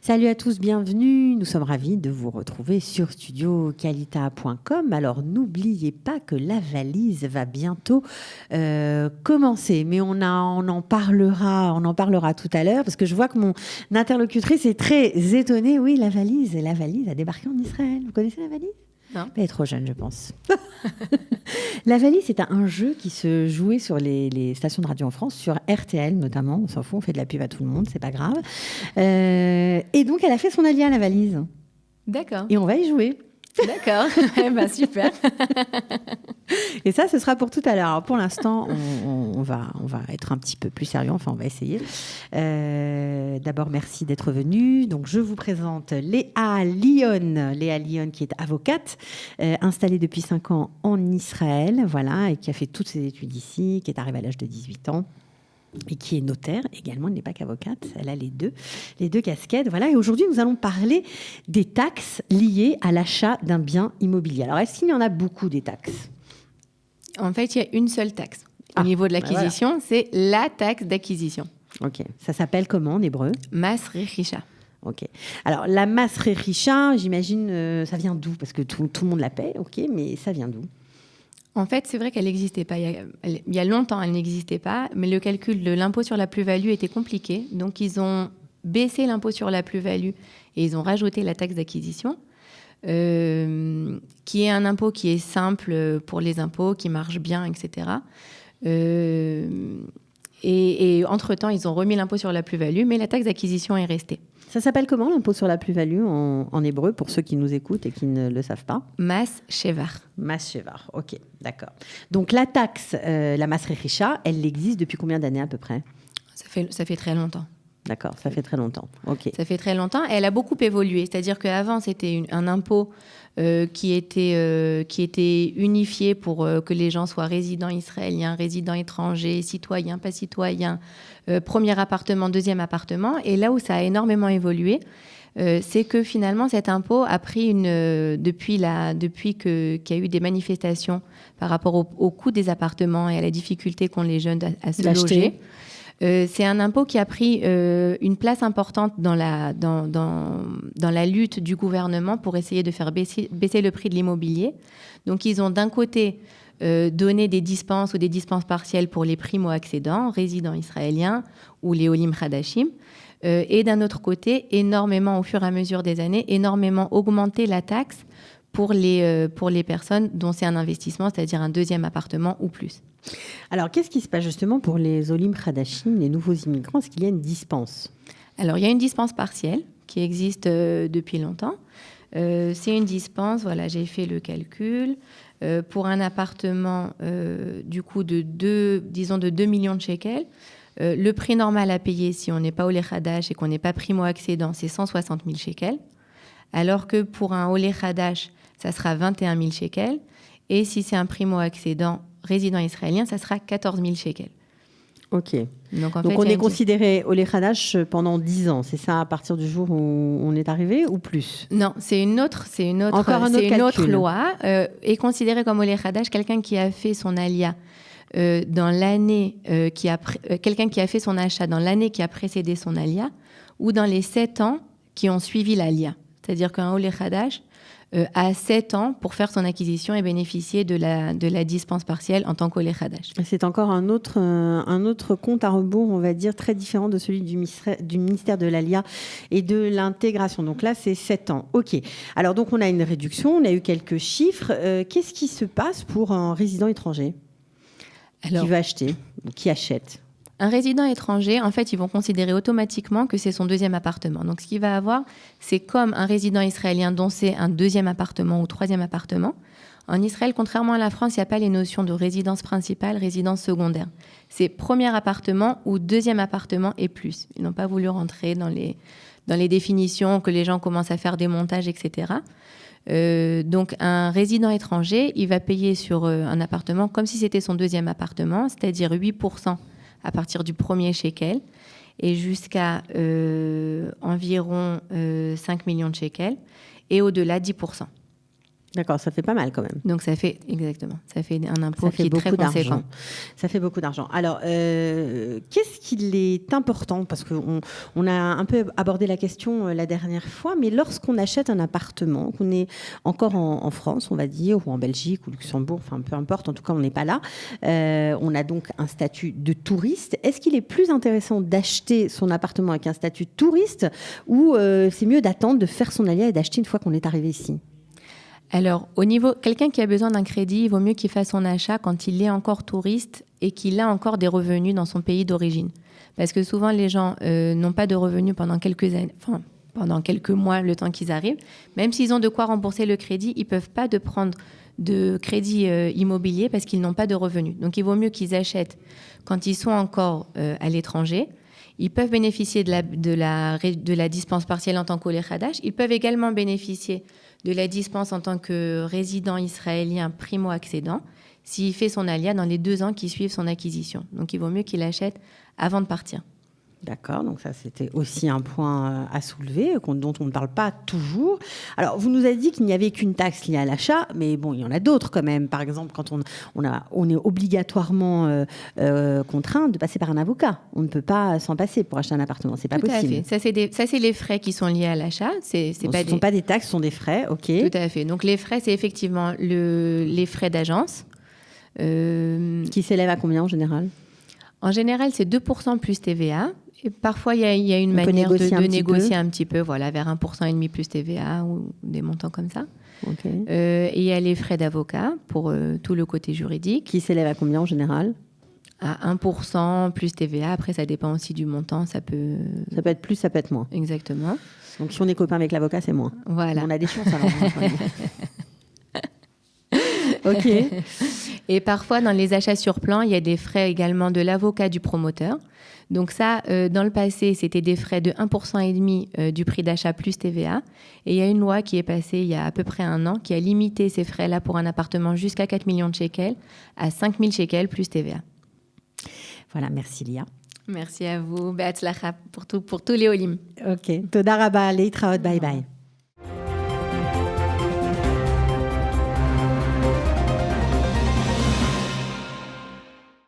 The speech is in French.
Salut à tous, bienvenue. Nous sommes ravis de vous retrouver sur studioqualita.com. Alors n'oubliez pas que la valise va bientôt commencer, mais on en parlera tout à l'heure parce que je vois que mon interlocutrice est très étonnée. Oui, la valise a débarqué en Israël. Vous connaissez la valise ? Non. Elle est trop jeune, je pense. La valise, c'est un jeu qui se jouait sur les stations de radio en France, sur RTL notamment. On s'en fout, on fait de la pub à tout le monde, c'est pas grave. Et donc, elle a fait son alia, la valise. D'accord. Et on va y jouer. D'accord. Super. Et ça, ce sera pour tout à l'heure. Alors, pour l'instant, on va être un petit peu plus sérieux. Enfin, on va essayer. D'abord, merci d'être venu. Donc, je vous présente Léa Lyon. Léa Lyon, qui est avocate, installée depuis 5 ans en Israël, voilà, et qui a fait toutes ses études ici, qui est arrivée à l'âge de 18 ans. Et qui est notaire également, elle n'est pas qu'avocate, elle a les deux casquettes. Voilà. Et aujourd'hui, nous allons parler des taxes liées à l'achat d'un bien immobilier. Alors, est-ce qu'il y en a beaucoup des taxes ? En fait, il y a une seule taxe. Au niveau de l'acquisition, voilà. C'est la taxe d'acquisition. Ok. Ça s'appelle comment en hébreu ? Mas Rechisha. Ok. Alors, la Mas Rechisha, j'imagine, ça vient d'où ? Parce que tout le monde la paie, ok, mais ça vient d'où ? En fait, c'est vrai qu'elle n'existait pas. Il y a longtemps, elle n'existait pas, mais le calcul de l'impôt sur la plus-value était compliqué. Donc, ils ont baissé l'impôt sur la plus-value et ils ont rajouté la taxe d'acquisition, qui est un impôt qui est simple pour les impôts, qui marche bien, etc. Et entre-temps, ils ont remis l'impôt sur la plus-value, mais la taxe d'acquisition est restée. Ça s'appelle comment, l'impôt sur la plus-value en hébreu, pour ceux qui nous écoutent et qui ne le savent pas ? Mas Shevar. Mas Shevar, ok, d'accord. Donc la taxe, la Mas Rechisha, elle existe depuis combien d'années à peu près ? Ça fait très longtemps. D'accord, ça fait très longtemps, ok. Ça fait très longtemps. Elle a beaucoup évolué, c'est-à-dire qu'avant, c'était un impôt qui était unifié pour que les gens soient résidents israéliens, résidents étrangers, citoyens, pas citoyens, premier appartement, deuxième appartement. Et là où ça a énormément évolué, c'est que finalement, cet impôt a pris depuis qu'il y a eu des manifestations par rapport au coût des appartements et à la difficulté qu'ont les jeunes à se loger. C'est un impôt qui a pris une place importante dans la lutte du gouvernement pour essayer de faire baisser le prix de l'immobilier. Donc, ils ont d'un côté donné des dispenses ou des dispenses partielles pour les primo-accédants, résidents israéliens ou les Olim Hadashim. Et d'un autre côté, énormément, au fur et à mesure des années, énormément augmenté la taxe pour les personnes dont c'est un investissement, c'est-à-dire un deuxième appartement ou plus. Alors, qu'est-ce qui se passe justement pour les Olim Hadashim, les nouveaux immigrants ? Est-ce qu'il y a une dispense ? Alors, il y a une dispense partielle qui existe depuis longtemps. C'est une dispense, voilà, j'ai fait le calcul, pour un appartement du coup de 2 millions de shekels. Le prix normal à payer si on n'est pas Olé Hadash et qu'on n'est pas primo-accédant, c'est 160 000 shekels. Alors que pour un Olé Hadash, ça sera 21 000 shekels. Et si c'est un primo-accédant résident israélien, ça sera 14 000 shekels. Ok. Donc on est considéré Olé Hadash pendant 10 ans, c'est ça, à partir du jour où on est arrivé ou plus ? Non, c'est une autre loi. Est considéré comme Olé Hadash quelqu'un qui a fait son alia dans l'année quelqu'un qui a fait son achat dans l'année qui a précédé son alia ou dans les 7 ans qui ont suivi l'alia. C'est-à-dire qu'un Olé Hadash a 7 ans pour faire son acquisition et bénéficier de la dispense partielle en tant qu'Olé Hadash. C'est encore un autre compte à rebours, on va dire, très différent de celui du ministère de l'Alia et de l'intégration. Donc là, c'est 7 ans. OK. Alors, donc, on a une réduction, on a eu quelques chiffres. Qu'est-ce qui se passe pour un résident étranger qui veut acheter ou qui achète ? Un résident étranger, en fait, ils vont considérer automatiquement que c'est son deuxième appartement. Donc, ce qu'il va avoir, c'est comme un résident israélien dont c'est un deuxième appartement ou troisième appartement. En Israël, contrairement à la France, il n'y a pas les notions de résidence principale, résidence secondaire. C'est premier appartement ou deuxième appartement et plus. Ils n'ont pas voulu rentrer dans les définitions, que les gens commencent à faire des montages, etc. Donc, un résident étranger, il va payer sur un appartement comme si c'était son deuxième appartement, c'est-à-dire 8% à partir du premier shekel et jusqu'à environ 5 millions de shekels et au-delà 10%. D'accord, ça fait pas mal quand même. Donc ça fait un impôt qui est très conséquent. Ça fait beaucoup d'argent. Alors, qu'est-ce qu'il est important, parce qu'on a un peu abordé la question la dernière fois, mais lorsqu'on achète un appartement, qu'on est encore en France, on va dire, ou en Belgique, ou Luxembourg, enfin peu importe, en tout cas on n'est pas là, on a donc un statut de touriste. Est-ce qu'il est plus intéressant d'acheter son appartement avec un statut de touriste, ou c'est mieux d'attendre, de faire son alia et d'acheter une fois qu'on est arrivé ici ? Alors, quelqu'un qui a besoin d'un crédit, il vaut mieux qu'il fasse son achat quand il est encore touriste et qu'il a encore des revenus dans son pays d'origine. Parce que souvent, les gens n'ont pas de revenus pendant quelques années, pendant quelques mois, le temps qu'ils arrivent. Même s'ils ont de quoi rembourser le crédit, ils ne peuvent pas prendre de crédit immobilier parce qu'ils n'ont pas de revenus. Donc, il vaut mieux qu'ils achètent quand ils sont encore à l'étranger. Ils peuvent bénéficier de la dispense partielle en tant qu'Olé Khadash. Ils peuvent également bénéficier de la dispense en tant que résident israélien primo-accédant s'il fait son alia dans les 2 ans qui suivent son acquisition. Donc, il vaut mieux qu'il achète avant de partir. D'accord, donc ça c'était aussi un point à soulever, dont on ne parle pas toujours. Alors vous nous avez dit qu'il n'y avait qu'une taxe liée à l'achat, mais bon, il y en a d'autres quand même. Par exemple, quand on est obligatoirement contraint de passer par un avocat. On ne peut pas s'en passer pour acheter un appartement, c'est pas possible. Tout à fait. Ça c'est les frais qui sont liés à l'achat. Ce ne sont pas des taxes, ce sont des frais, ok. Tout à fait. Donc les frais, c'est effectivement les frais d'agence. Qui s'élèvent à combien en général ? En général, c'est 2% plus TVA. Et parfois, il y a une manière de négocier un petit peu, voilà, vers 1,5% plus TVA ou des montants comme ça. Okay. Et il y a les frais d'avocat pour tout le côté juridique. Qui s'élève à combien en général ? À 1% plus TVA. Après, ça dépend aussi du montant. Ça peut être plus, ça peut être moins. Exactement. Donc, si on est copain avec l'avocat, c'est moins. Voilà. On a des chances alors. Ok. Et parfois, dans les achats sur plan, il y a des frais également de l'avocat du promoteur. Donc ça, dans le passé, c'était des frais de 1,5% du prix d'achat plus TVA. Et il y a une loi qui est passée il y a à peu près 1 an qui a limité ces frais-là pour un appartement jusqu'à 4 millions de shekels à 5 000 shekels plus TVA. Voilà, merci Lia. Merci à vous. Be'atzlacha pour tous les olim. Ok. Toda rabba, leitraot, bye bye.